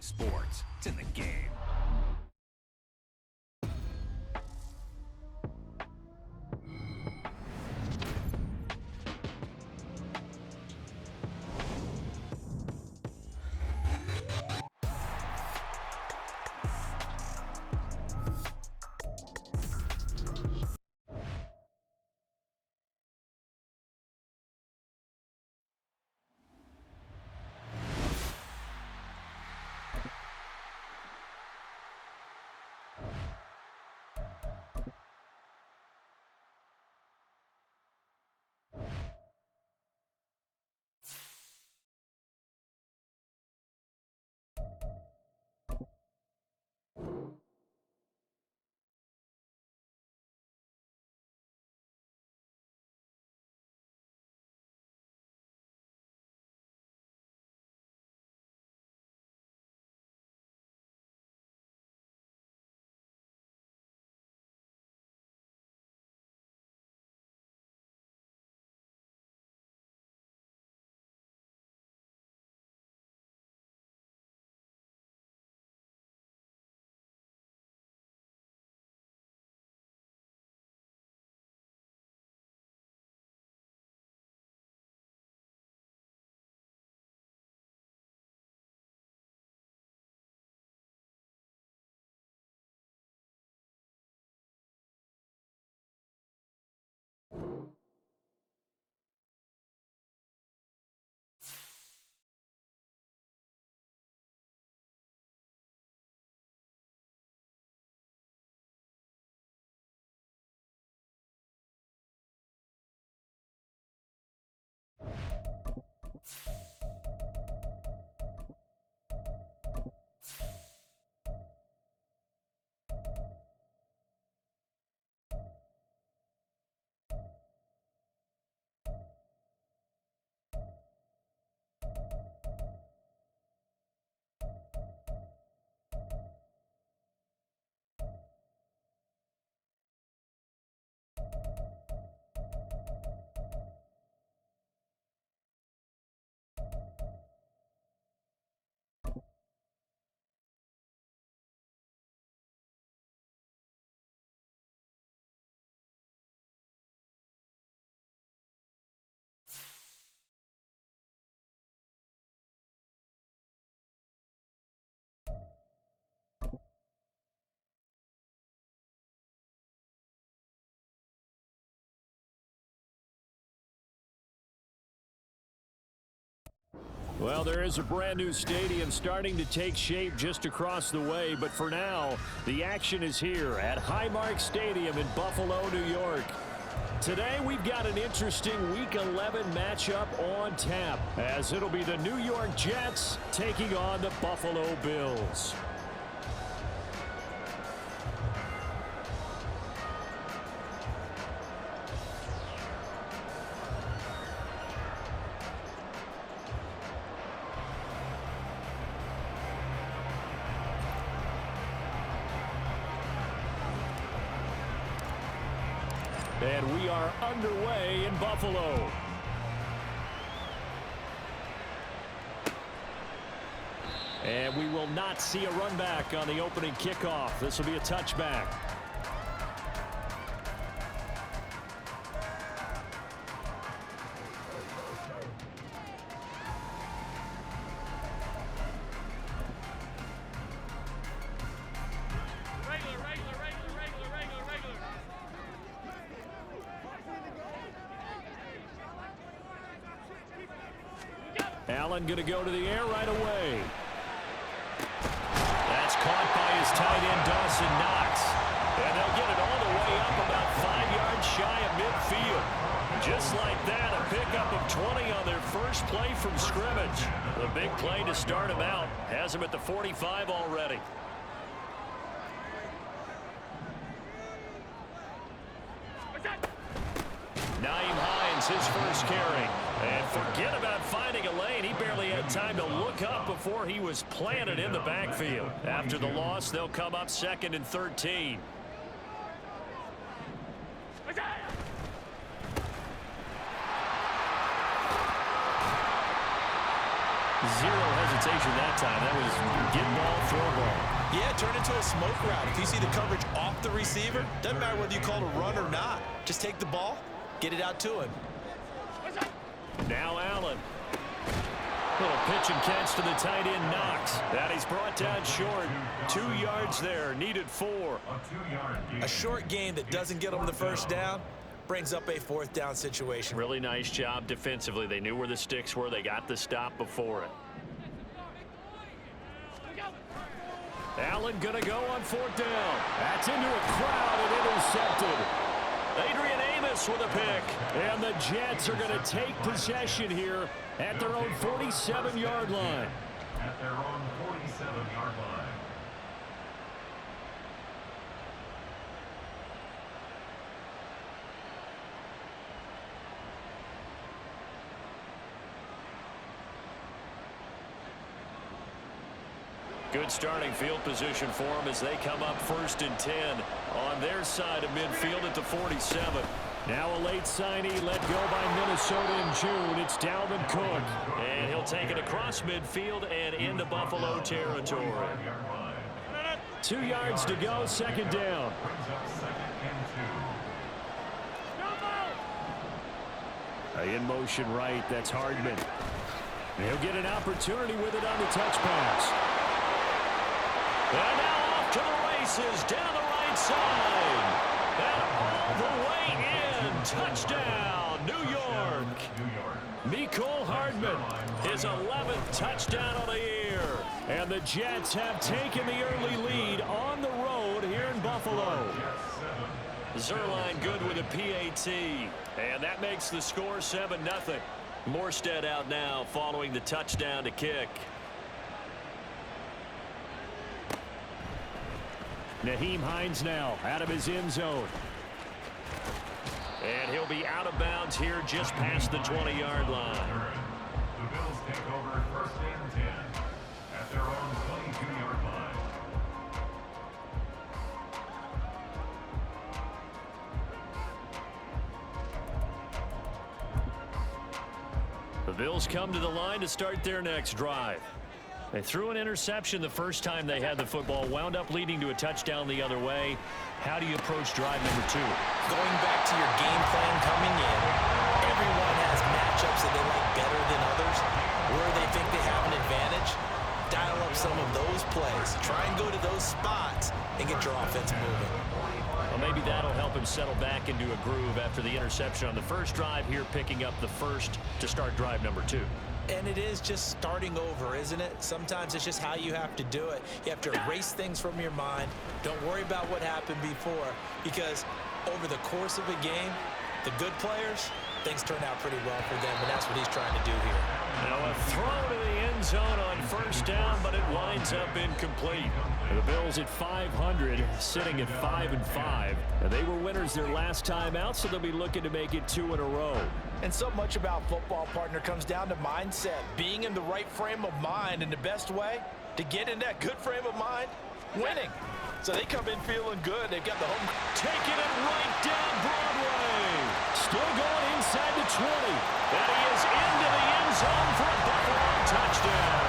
sports. It's in the game. Well, there is a brand new stadium starting to take shape just across the way, but for now, the action is here at Highmark Stadium in Buffalo, New York. Today, we've got an interesting Week 11 matchup on tap, as it'll be the New York Jets taking on the Buffalo Bills. And we are underway in Buffalo. And we will not see a run back on the opening kickoff. This will be a touchback. Allen going to go to the air right away. That's caught by his tight end, Dawson Knox. And they'll get it all the way up about 5 yards shy of midfield. Just like that, a pickup of 20 on their first play from scrimmage. The big play to start him out has him at the 45 already. Nyheim Hines, his first carry. And forget about finding a lane. He barely had time to look up before he was planted in the backfield. After the loss, they'll come up 2nd and 13. Zero interpretation that time. That was get ball, throw ball. Yeah, turn into a smoke route. If you see the coverage off the receiver, doesn't matter whether you call it a run or not. Just take the ball, get it out to him. Now Allen. Little pitch and catch to the tight end, Knox. That he's brought down short. 2 yards there, needed 4. A short game that doesn't get them the first down brings up a 4th down situation. Really nice job defensively. They knew where the sticks were. They got the stop before it. Allen going to go on 4th down. That's into a crowd and intercepted. Adrian Amos with a pick. And the Jets are going to take possession here at their own 47-yard line. At their own 47-yard line. Good starting field position for them as they come up 1st and 10 on their side of midfield at the 47. Now a late signee let go by Minnesota in June. It's Dalvin Cook. And he'll take it across midfield and into Buffalo territory. 2 yards to go, 2nd down. In motion right, that's Hardman. And he'll get an opportunity with it on the touch pass. And now off to the races down the right side. And all the way in. Touchdown, New York. Mecole Hardman, his 11th touchdown of the year. And the Jets have taken the early lead on the road here in Buffalo. Zerline good with a PAT. And that makes the score 7-0. Morstead out now following the touchdown to kick. Nyheim Hines now out of his end zone. And he'll be out of bounds here just past the 20-yard line. The Bills take over 1st and 10 at their own 22-yard line. The Bills come to the line to start their next drive. They threw an interception the first time they had the football, wound up leading to a touchdown the other way. How do you approach drive number 2? Going back to your game plan coming in, everyone has matchups that they like better than others, where they think they have an advantage. Dial up some of those plays. Try and go to those spots and get your offense moving. Well, maybe that'll help him settle back into a groove after the interception on the first drive here, picking up the first to start drive number 2. And it is just starting over, isn't it? Sometimes it's just how you have to do it. You have to erase things from your mind. Don't worry about what happened before, because over the course of a game, the good players, things turn out pretty well for them, and that's what he's trying to do here. Now a throw to the end zone on 1st down, but it winds up incomplete. The Bills at 500, sitting at 5-5. They were winners their last time out, so they'll be looking to make it 2 in a row. And so much about football, partner, comes down to mindset. Being in the right frame of mind, and the best way to get in that good frame of mind, winning. So they come in feeling good. They've got the home. Taking it right down Broadway. Still going inside the 20. And he is into the end zone for a Buffalo touchdown.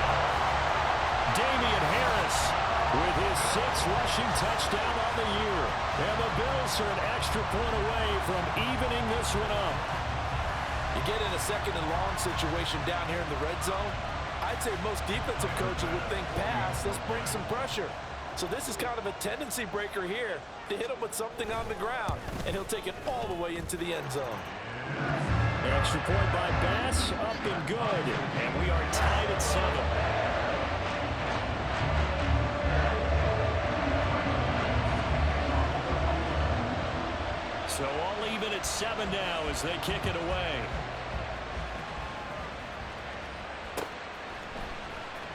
Damian Harris with his 6th rushing touchdown on the year. And the Bills are an extra point away from evening this one up. You get in a 2nd and long situation down here in the red zone, I'd say most defensive coaches would think pass, let's bring some pressure. So this is kind of a tendency breaker here to hit him with something on the ground, and he'll take it all the way into the end zone. Extra point by Bass, up and good. And we are tied at 7. So all even at 7 now as they kick it away.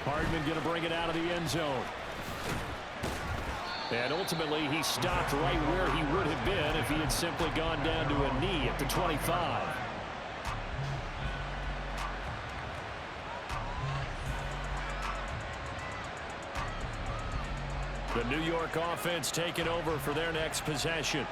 Hardman going to bring it out of the end zone. And ultimately he stopped right where he would have been if he had simply gone down to a knee at the 25. The New York offense taking over for their next possession.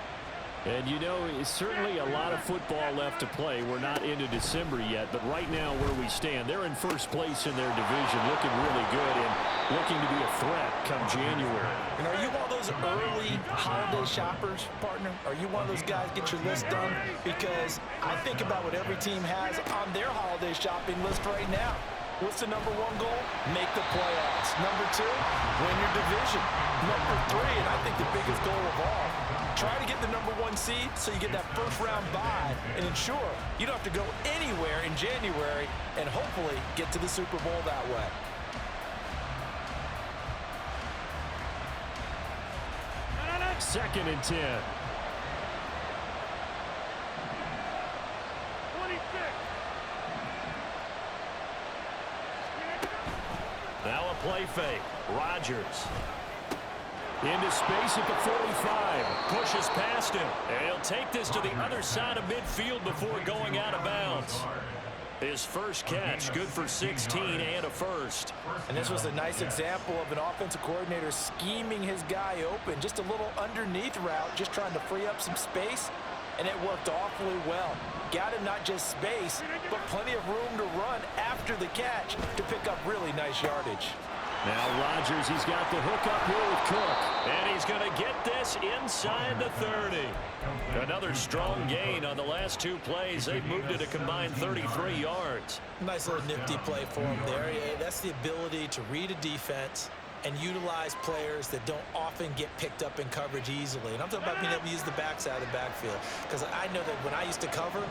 And, you know, it's certainly a lot of football left to play. We're not into December yet, but right now where we stand, they're in first place in their division, looking really good and looking to be a threat come January. And are you one of those early holiday shoppers, partner? Are you one of those guys get your list done? Because I think about what every team has on their holiday shopping list right now. What's the number one goal? Make the playoffs. Number two, win your division. Number three, and I think the biggest goal of all, try to get the number one seed so you get that first round bye and ensure you don't have to go anywhere in January and hopefully get to the Super Bowl that way. Second and 10. Now a play fake. Rodgers. Into space at the 45. Pushes past him. And he'll take this to the other side of midfield before going out of bounds. His first catch, good for 16 and a first. And this was a nice example of an offensive coordinator scheming his guy open. Just a little underneath route, just trying to free up some space. And it worked awfully well. Got him not just space, but plenty of room to run after the catch to pick up really nice yardage. Now Rodgers, he's got the hook up here with Cook. And he's going to get this inside the 30. Another strong gain on the last two plays. They've moved it a combined 33 yards. Nice little nifty play for him there. Yeah, that's the ability to read a defense and utilize players that don't often get picked up in coverage easily. And I'm talking about being able to use the backside of the backfield. Because I know that when I used to cover,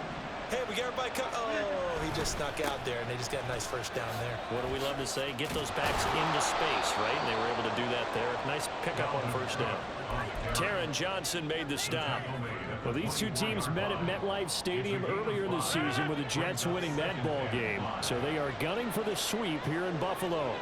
hey, we got everybody oh, he just snuck out there, and they just got a nice first down there. What do we love to say? Get those backs into space, right? And they were able to do that there. Nice pickup on first down. Taron Johnson made the stop. Well, these two teams met at MetLife Stadium earlier this season with the Jets winning that ball game. So they are gunning for the sweep here in Buffalo.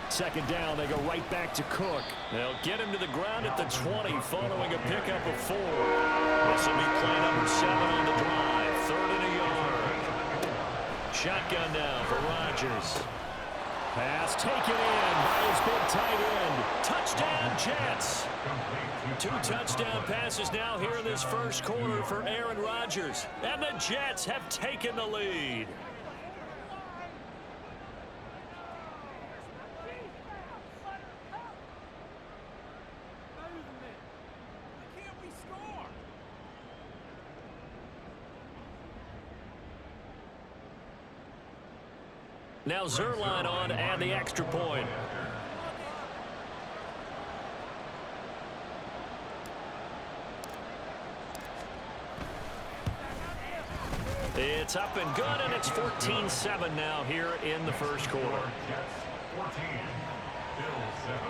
Second down, they go right back to Cook. They'll get him to the ground at the 20 following a pickup of 4. This will be play number 7 on the drive. Third and a yard. Shotgun now for Rodgers. Pass taken in by his big tight end. Touchdown, Jets. 2 touchdown passes now here in this first quarter for Aaron Rodgers. And the Jets have taken the lead. Now Zuerlein on to add the extra point. It's up and good, and it's 14-7 now here in the first quarter. 14, Bills 7.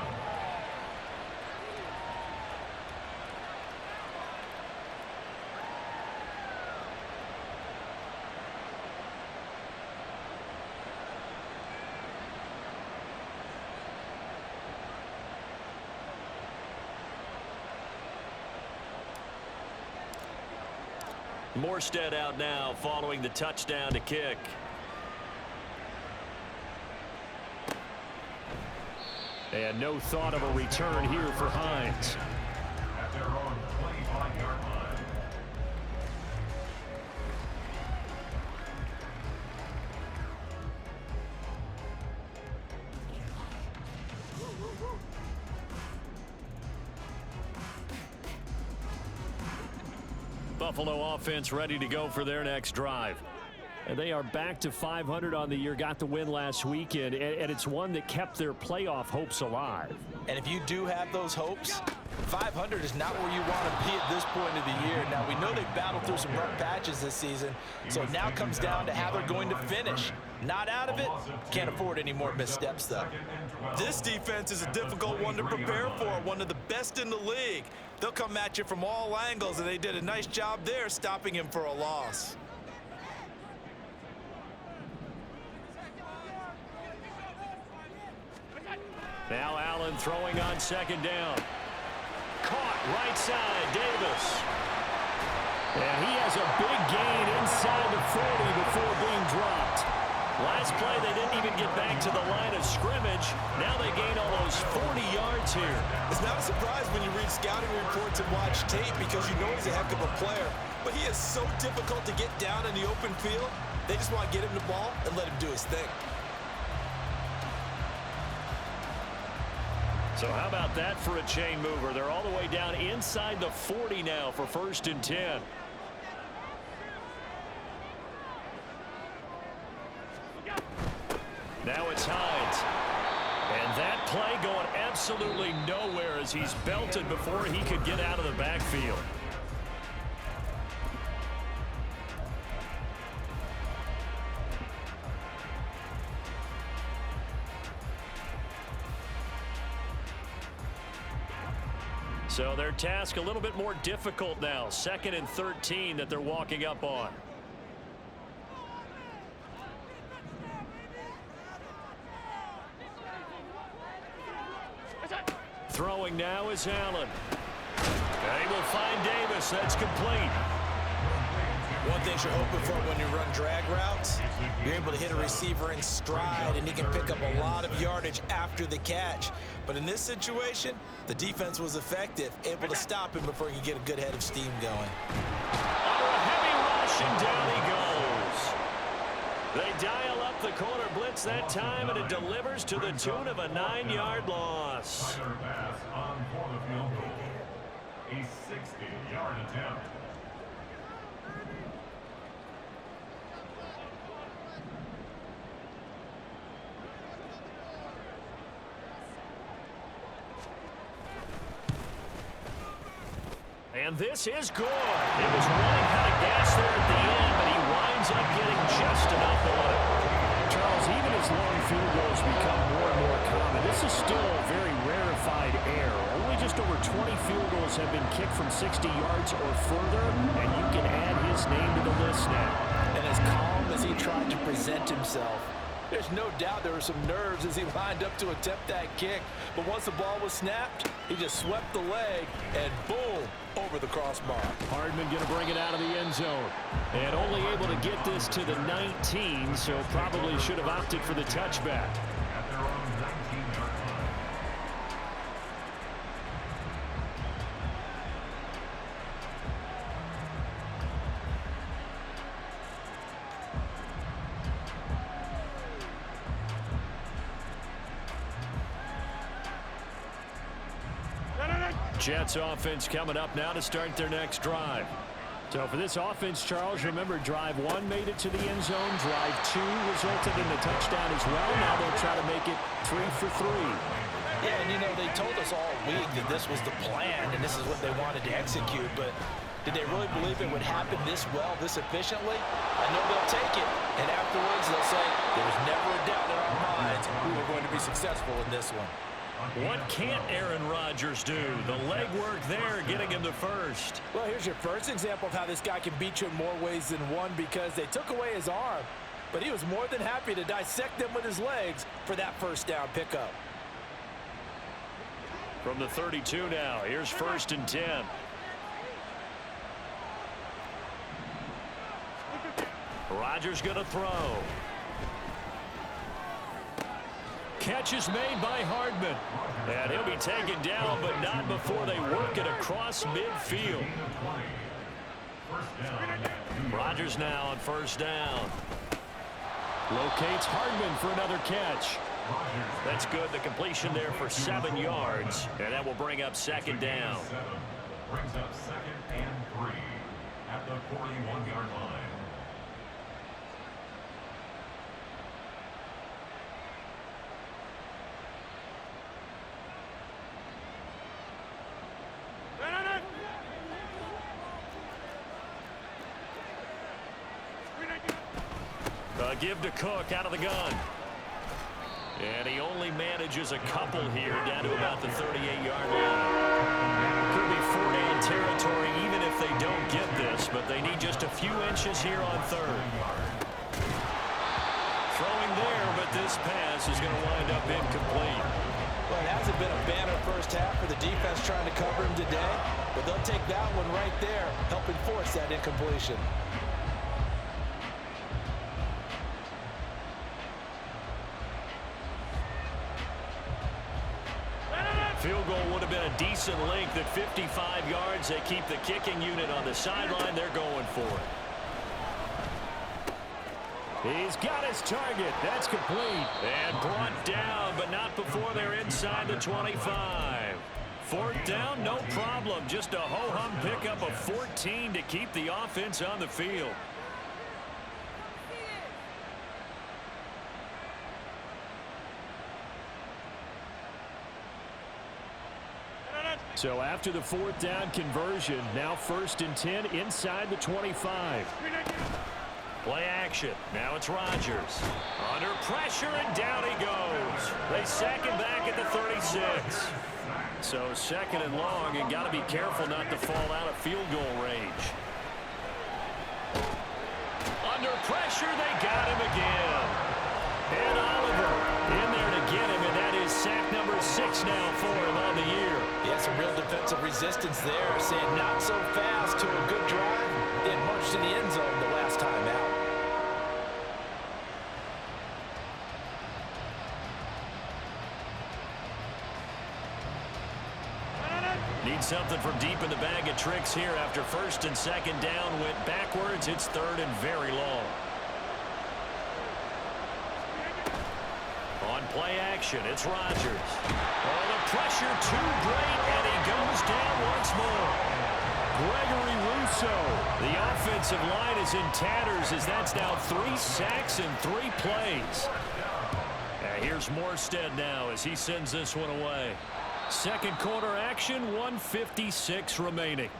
Morstead out now following the touchdown to kick. And no thought of a return here for Hines. At their own 25-yard line. Buffalo offense ready to go for their next drive. And they are back to 500 on the year, got the win last weekend, and it's one that kept their playoff hopes alive. And if you do have those hopes, 500 is not where you want to be at this point of the year. Now, we know they've battled through some rough patches this season, so it now comes down to how they're going to finish. Not out of it, can't afford any more missteps, though. This defense is a difficult one to prepare for, one of the best in the league. They'll come at you from all angles, and they did a nice job there stopping him for a loss. Now Allen throwing on second down. Caught right side, Davis. And he has a big gain inside the 40 before being dropped. Last play, they didn't even get back to the line of scrimmage. Now they gain almost 40 yards here. It's not a surprise when you read scouting reports and watch tape because you know he's a heck of a player. But he is so difficult to get down in the open field. They just want to get him the ball and let him do his thing. So how about that for a chain mover? They're all the way down inside the 40 now for 1st and 10. Now it's Hines. And that play going absolutely nowhere as he's belted before he could get out of the backfield. So their task a little bit more difficult now. 2nd and 13 that they're walking up on. Throwing now is Allen. They will find Davis. That's complete. One thing you're hoping for when you run drag routes, you're able to hit a receiver in stride, and he can pick up a lot of yardage after the catch. But in this situation, the defense was effective, able to stop him before he could get a good head of steam going. Under a heavy rush, and down he goes. They dial up the corner blitz that time, and it delivers to the tune of a 9-yard loss. Tyler pass on for the field goal. A 60-yard attempt. And this is good. It was running kind of gas there at the end, but he winds up getting just enough on it. Charles, even as long field goals become more and more common, this is still very rarefied air. Only just over 20 field goals have been kicked from 60 yards or further, and you can add his name to the list now. And as calm as he tried to present himself, there's no doubt there were some nerves as he lined up to attempt that kick. But once the ball was snapped, he just swept the leg and boom, over the crossbar. Hardman going to bring it out of the end zone. And only able to get this to the 19, so probably should have opted for the touchback. At their own 19-yard line. Jets offense coming up now to start their next drive. So for this offense, Charles, remember drive 1 made it to the end zone. Drive 2 resulted in a touchdown as well. Now they'll try to make it 3 for 3. Yeah, and you know, they told us all week that this was the plan and this is what they wanted to execute, but did they really believe it would happen this well, this efficiently? I know they'll take it, and afterwards they'll say, there was never a doubt in our minds we were going to be successful in this one. What can't Aaron Rodgers do? The legwork there getting him to first. Well, here's your first example of how this guy can beat you in more ways than one, because they took away his arm, but he was more than happy to dissect them with his legs for that first down pickup. From the 32 now, here's 1st and 10. Rodgers going to throw. Catch is made by Hardman. And he'll be taken down, but not before they work it across midfield. Rodgers now on 1st down. Locates Hardman for another catch. That's good. The completion there for 7 yards. And that will bring up 2nd down. Brings up 2nd and 3 at the 41-yard line. Give to Cook out of the gun. And he only manages a couple here down to about the 38-yard line. Could be 4-down territory even if they don't get this, but they need just a few inches here on 3rd. Throwing there, but this pass is going to wind up incomplete. Well, it hasn't been a banner first half for the defense trying to cover him today, but they'll take that one right there, helping force that incompletion. field goal would have been a decent length at 55 yards. They keep the kicking unit on the sideline. They're going for it. He's got his target. That's complete. And brought down, but not before they're inside the 25. Fourth down, no problem. Just a ho-hum pickup of 14 to keep the offense on the field. So after the fourth down conversion, now 1st and 10 inside the 25. Play action. Now it's Rodgers. Under pressure, and down he goes. They sack him back at the 36. So 2nd and long, and got to be careful not to fall out of field goal range. Under pressure, they got him again. And Oliver in there to get him, and that is sack number 6 now for him on the year. Yeah, some real defensive resistance there, saying not so fast to a good drive. It marched to the end zone the last time out. Need something from deep in the bag of tricks here after 1st and 2nd down went backwards. It's 3rd and very long. On play action, it's Rodgers. Oh, the pressure too great, and he goes down once more. Gregory Rousseau. The offensive line is in tatters as that's now 3 sacks in 3 plays. Here's Morstead now as he sends this one away. 2nd quarter action, 1:56 remaining.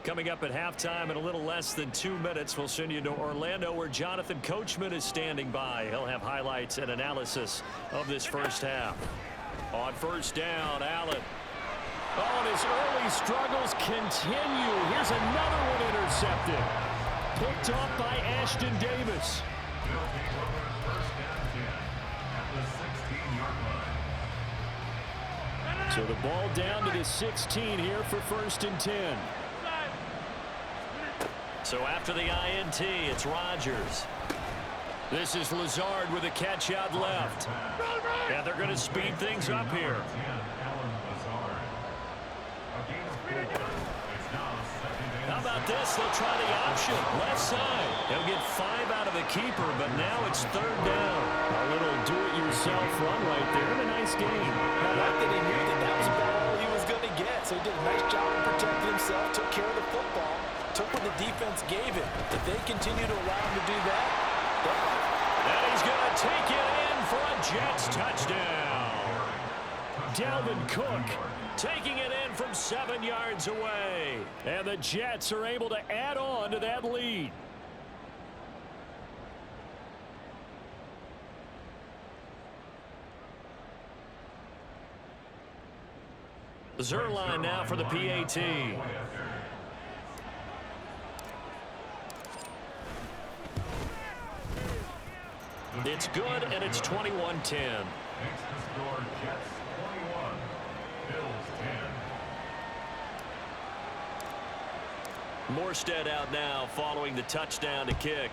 Coming up at halftime in a little less than 2 minutes, we'll send you to Orlando where Jonathan Coachman is standing by. He'll have highlights and analysis of this first half. On 1st down, Allen. Oh, and his early struggles continue. Here's another one intercepted. Picked off by Ashton Davis. So the ball down to the 16 here for 1st and 10. So after the INT, it's Rodgers. This is Lazard with a catch out left. And they're going to speed things up here. How about this? They'll try the option. Left side. He'll get 5 out of the keeper, but now it's 3rd down. A little do-it-yourself run right there. And a nice game. I like that he knew that was about all he was going to get. So he did a nice job of protecting himself, took care of the football, took what the defense gave him. If they continue to allow him to do that, and he's going to take it in for a Jets touchdown. Dalvin Cook taking it in from 7 yards away. And the Jets are able to add on to that lead. Zuerlein now for the PAT. It's good, and it's 21-10. Next to score, Jets 21, Bills 10. Morstead out now following the touchdown to kick.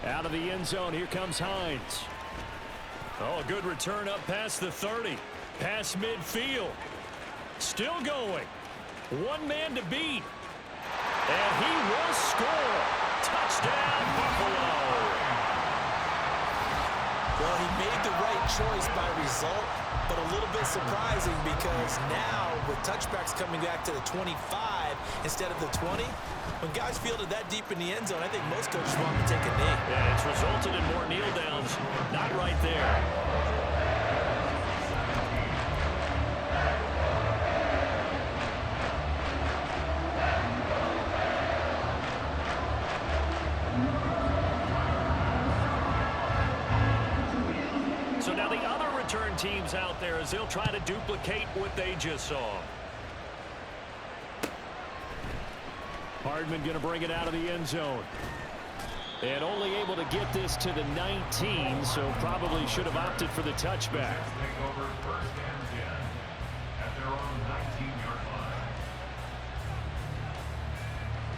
Out of the end zone, here comes Hines. Oh, a good return up past the 30. Past midfield. Still going. One man to beat. And he will score. Touchdown, Buffalo. well, he made the right choice by result, but a little bit surprising because now with touchbacks coming back to the 25 instead of the 20, when guys fielded that deep in the end zone, I think most coaches want to take a knee. Yeah, it's resulted in more kneel downs. Not right there. So now the other return teams out there as they'll try to duplicate what they just saw. Hardman going to bring it out of the end zone. And only able to get this to the 19, so probably should have opted for the touchback. Take over 1st and 10 at their own 19-yard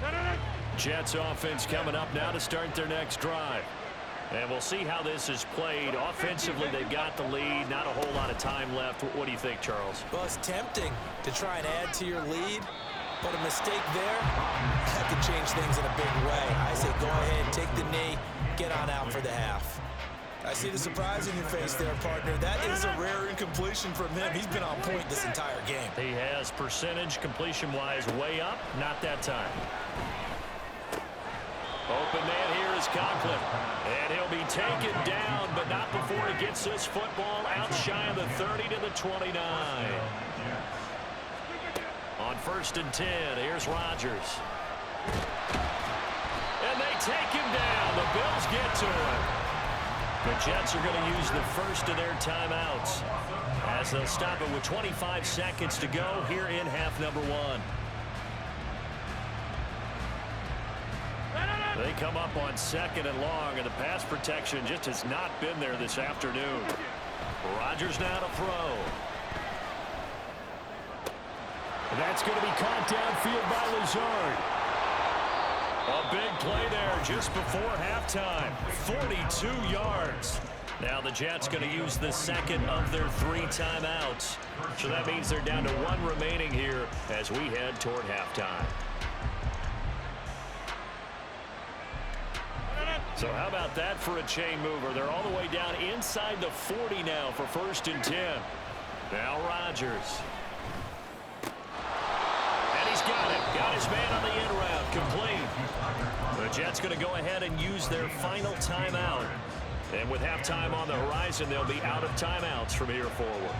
line. Jets offense coming up now to start their next drive. And we'll see how this is played. Offensively, they've got the lead. Not a whole lot of time left. What do you think, Charles? Well, it's tempting to try and add to your lead, but a mistake there, that could change things in a big way. I say go ahead, take the knee, get on out for the half. I see the surprise in your face there, partner. That is a rare incompletion from him. He's been on point this entire game. He has percentage completion-wise way up. Not that time. Open man here is Conklin. And he'll be taken down, but not before he gets this football out shy of the 30 to the 29. On 1st and 10, here's Rodgers. And they take him down. The Bills get to him. The Jets are going to use the first of their timeouts as they'll stop it with 25 seconds to go here in half number 1. They come up on 2nd and long, and the pass protection just has not been there this afternoon. Rodgers now to throw. That's going to be caught downfield by Lazard. A big play there just before halftime. 42 yards. Now the Jets going to use the second of their 3 timeouts. So that means they're down to 1 remaining here as we head toward halftime. So how about that for a chain mover? They're all the way down inside the 40 now for 1st and 10. Now Rodgers. And he's got it. Got his man on the end route. Complete. The Jets going to go ahead and use their final timeout. And with halftime on the horizon, they'll be out of timeouts from here forward.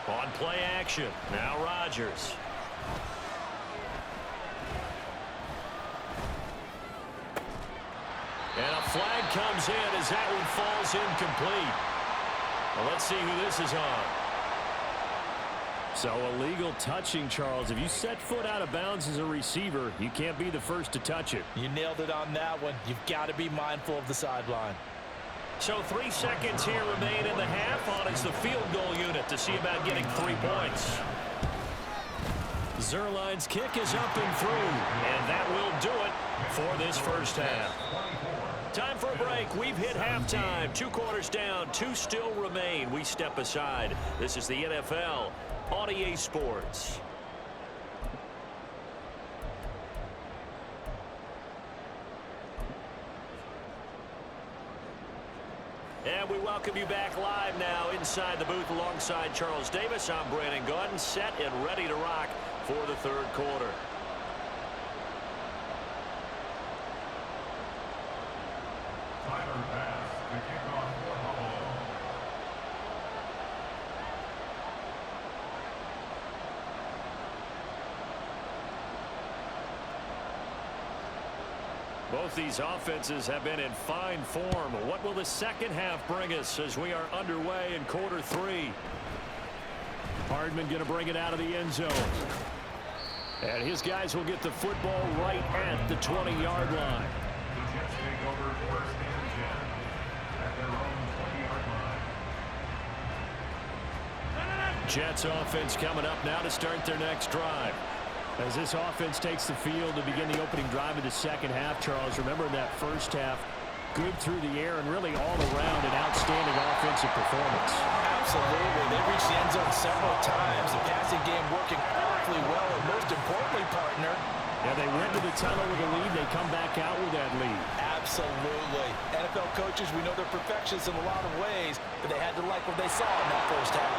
On play action, now Rodgers. And a flag comes in as that one falls incomplete. Well, let's see who this is on. So illegal touching, Charles. If you set foot out of bounds as a receiver, you can't be the first to touch it. You nailed it on that one. You've got to be mindful of the sideline. So 3 seconds here remain in the half on it's the field goal unit to see about getting 3 points. Zuerlein's kick is up and through, and that will do it for this first half. Time for a break. We've hit halftime. 2 quarters down, 2 still remain. We step aside. This is the NFL on EA Sports. And we welcome you back live now inside the booth alongside Charles Davis. I'm Brandon Gaudin, set and ready to rock for the 3rd quarter. Tyler Bass to kick off for Buffalo. Both these offenses have been in fine form. What will the second half bring us as we are underway in quarter 3? Hardman going to bring it out of the end zone. And his guys will get the football right at the 20-yard line. The Jets take over 1st and 10 at their own 20-yard line. Jets offense coming up now to start their next drive. As this offense takes the field to begin the opening drive of the second half, Charles, remember in that first half, good through the air and really all around an outstanding offensive performance. Absolutely. They reached the end zone several times. The passing game working awfully well, and most importantly, partner. Yeah, they went to the tunnel with a lead. They come back out with that lead. Absolutely. NFL coaches, we know they're perfectionists in a lot of ways, but they had to like what they saw in that first half.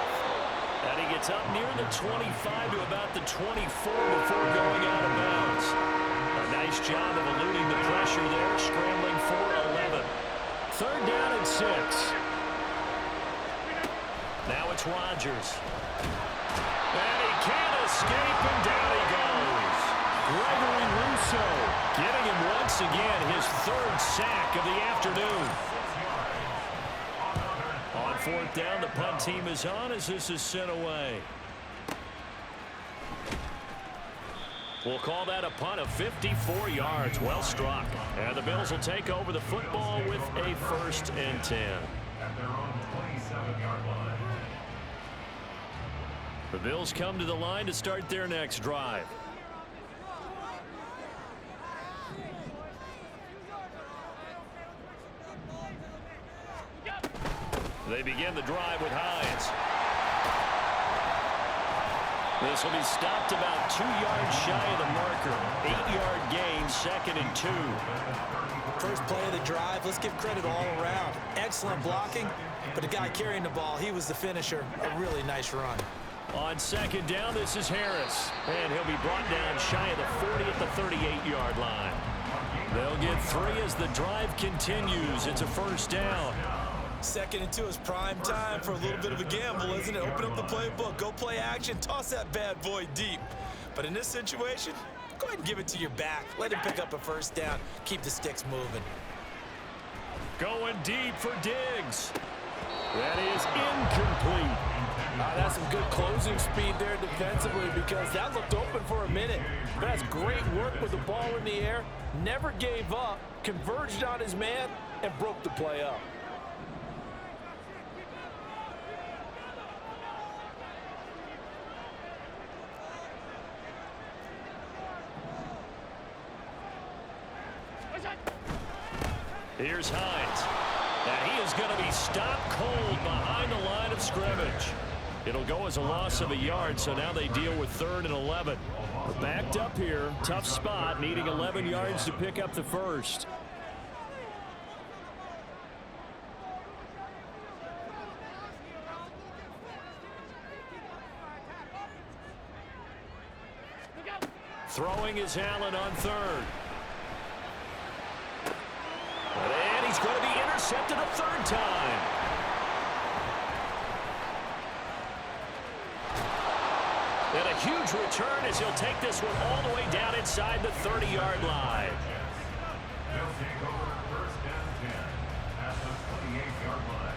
And he gets up near the 25 to about the 24 before going out of bounds. A nice job of eluding the pressure there, scrambling for 11. 3rd down and 6. Now it's Rodgers. And he can't escape, and down he goes. Gregory Rousseau getting him once again his 3rd sack of the afternoon. On 4th down, the punt team is on as this is sent away. We'll call that a punt of 54 yards. Well struck. And the Bills will take over the football with a 1st and 10. at their own 27-yard line. The Bills come to the line to start their next drive. They begin the drive with Hines. This will be stopped about 2 yards shy of the marker. 8-yard gain, 2nd and 2. First play of the drive, let's give credit all around. Excellent blocking, but the guy carrying the ball, he was the finisher. A really nice run. On 2nd down, this is Harris. And he'll be brought down shy of the 40 at the 38-yard line. They'll get 3 as the drive continues. It's a 1st down. 2nd and 2 is prime time for a little bit of a gamble, isn't it? Open up the playbook, go play action, toss that bad boy deep. But in this situation, go ahead and give it to your back. Let him pick up a 1st down. Keep the sticks moving. Going deep for Diggs. That is incomplete. That's some good closing speed there defensively because that looked open for a minute. But that's great work with the ball in the air. Never gave up, converged on his man, and broke the play up. Here's Hines. And he is going to be stopped cold behind the line of scrimmage. It'll go as a loss of a yard, so now they deal with 3rd and 11. We're backed up here. Tough spot, needing 11 yards to pick up the 1st. Throwing is Allen on 3rd. And he's going to be intercepted a 3rd time. And a huge return as he'll take this one all the way down inside the 30-yard line. They'll take over 1st and 10 at the 28-yard line.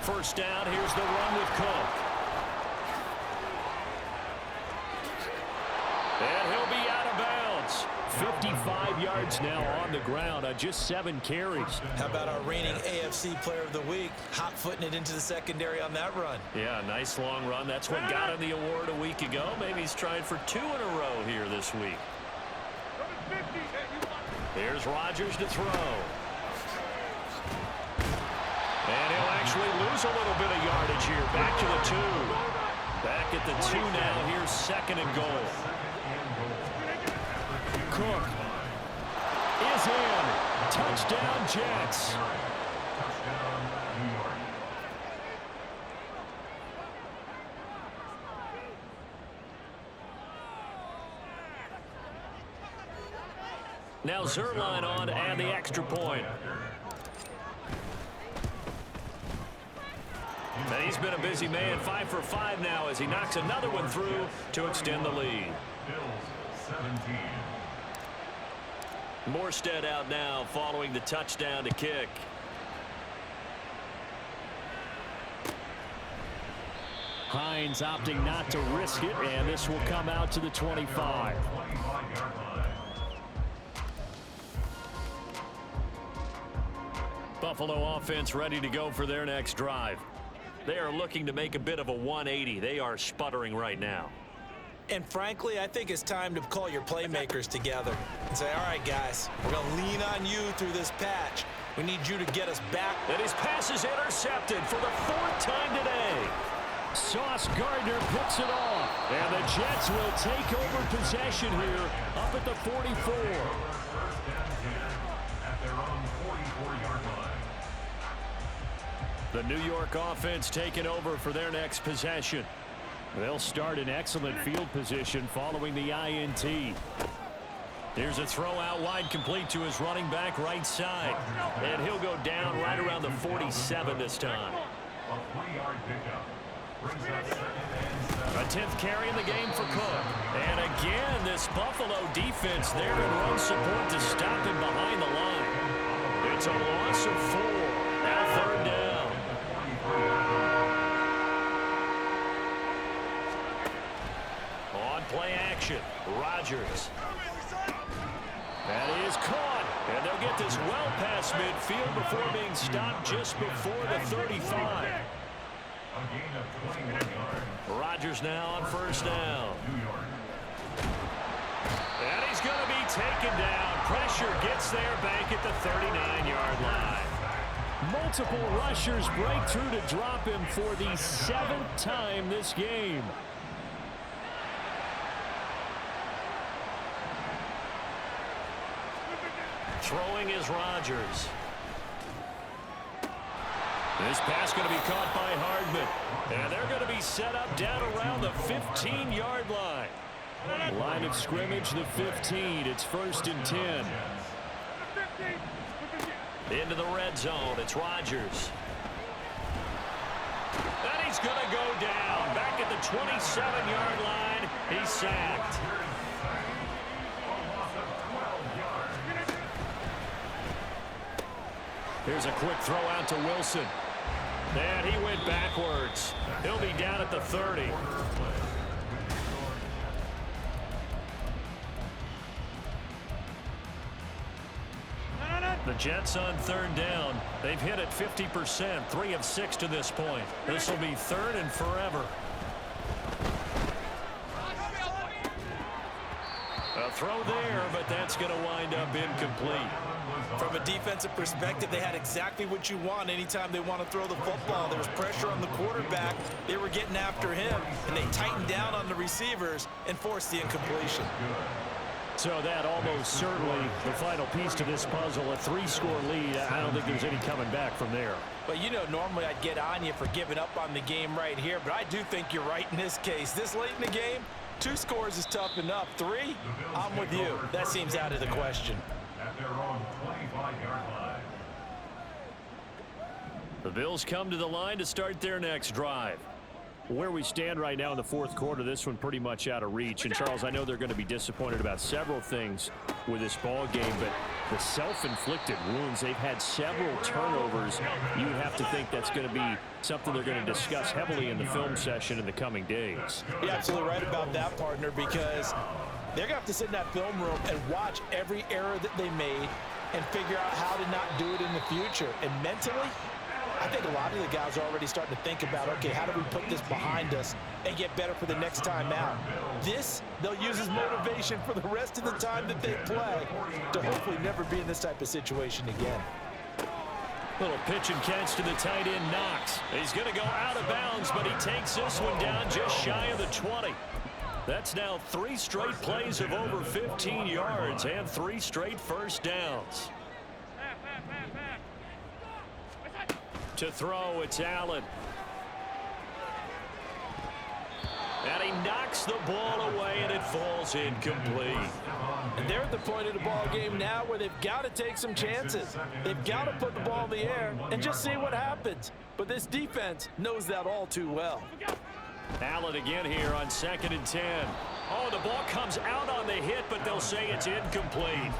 First down, here's the run with Cook. And he'll be out of bounds. 55 yards now on the ground on just 7 carries. How about our reigning AFC Player of the Week, hot-footing it into the secondary on that run? Yeah, nice long run. That's what got him the award a week ago. Maybe he's trying for 2 in a row here this week. Here's Rodgers to throw. And he'll actually lose a little bit of yardage here. Back to the 2. Back at the 2 now. Here's 2nd and goal. Cook is in. Touchdown, Jets. Touchdown, New York. Now Zuerlein on and the extra point. And he's been a busy man, 5 for 5 now as he knocks another one through to extend the lead. Bills 17. Morstead out now following the touchdown to kick. Hines opting not to risk it, and this will come out to the 25. 25-yard line. Buffalo offense ready to go for their next drive. They are looking to make a bit of a 180. They are sputtering right now. And frankly, I think it's time to call your playmakers together and say, all right, guys, we're going to lean on you through this patch. We need you to get us back. And his pass is intercepted for the 4th time today. Sauce Gardner picks it off. And the Jets will take over possession here up at the 44. 1st and 10 at their own 44-yard line. The New York offense taking over for their next possession. They'll start in excellent field position following the INT. Here's a throw out wide complete to his running back right side. And he'll go down right around the 47 this time. A 3-yard pickup brings us 2nd and 7. A 10th carry in the game for Cook. And again, this Buffalo defense there in run support to stop him behind the line. It's a loss of 4. Now 3rd down. On play action, Rodgers. That is caught. And they'll get this well past midfield before being stopped just before the 35. Rodgers now on 1st down. And he's going to be taken down. Pressure gets there back at the 39-yard line. Multiple rushers break through to drop him for the 7th time this game. Throwing is Rodgers. This pass going to be caught by Hardman. And they're going to be set up down around the 15-yard line. Line of scrimmage, the 15. It's 1st and 10. Into the red zone. It's Rodgers. And he's going to go down. Back at the 27-yard line. He's sacked. Here's a quick throw out to Wilson. And he went backwards. He'll be down at the 30. The Jets on 3rd down. They've hit it 50%, 3 of 6 to this point. This will be 3rd and forever. A throw there, but that's going to wind up incomplete. From a defensive perspective, they had exactly what you want anytime they want to throw the football. There was pressure on the quarterback. They were getting after him, and they tightened down on the receivers and forced the incompletion. So that almost certainly the final piece to this puzzle, a 3-score lead. I don't think there's any coming back from there. But, you know, normally I'd get on you for giving up on the game right here, but I do think you're right in this case. This late in the game, 2 scores is tough enough. 3, I'm with you. That seems out of the question. At their own 25-yard line. The Bills come to the line to start their next drive. Where we stand right now in the 4th quarter, this one pretty much out of reach. And, Charles, I know they're going to be disappointed about several things with this ball game, but the self-inflicted wounds, they've had several turnovers. You would have to think that's going to be something they're going to discuss heavily in the film session in the coming days. You're absolutely right about that, partner, because they're going to have to sit in that film room and watch every error that they made and figure out how to not do it in the future. And mentally, I think a lot of the guys are already starting to think about, okay, how do we put this behind us and get better for the next time out? This, they'll use as motivation for the rest of the time that they play to hopefully never be in this type of situation again. Little pitch and catch to the tight end, Knox. He's going to go out of bounds, but he takes this one down just shy of the 20. That's now 3 straight plays of over 15 yards and 3 straight first downs. To throw, it's Allen. And he knocks the ball away, and it falls incomplete. And they're at the point of the ball game now where they've got to take some chances. They've got to put the ball in the air and just see what happens. But this defense knows that all too well. Allen again here on 2nd and 10. Oh, the ball comes out on the hit, but they'll say it's incomplete.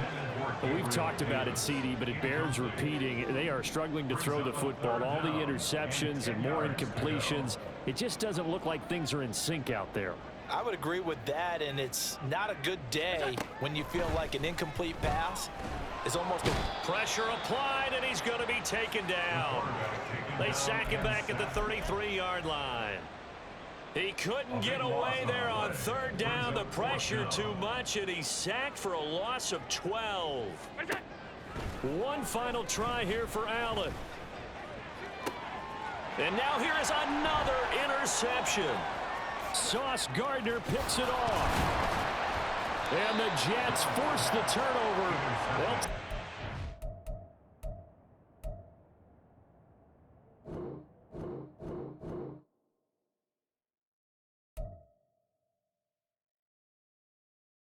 We've talked about it, CD, but it bears repeating. They are struggling to throw the football. All the interceptions and more incompletions. It just doesn't look like things are in sync out there. I would agree with that, and it's not a good day when you feel like an incomplete pass is almost a... Pressure applied, and he's going to be taken down. They sack him back at the 33-yard line. He couldn't get away there on 3rd down. The pressure too much, and he's sacked for a loss of 12. One final try here for Allen. And now here is another interception. Sauce Gardner picks it off. And the Jets force the turnover. Well,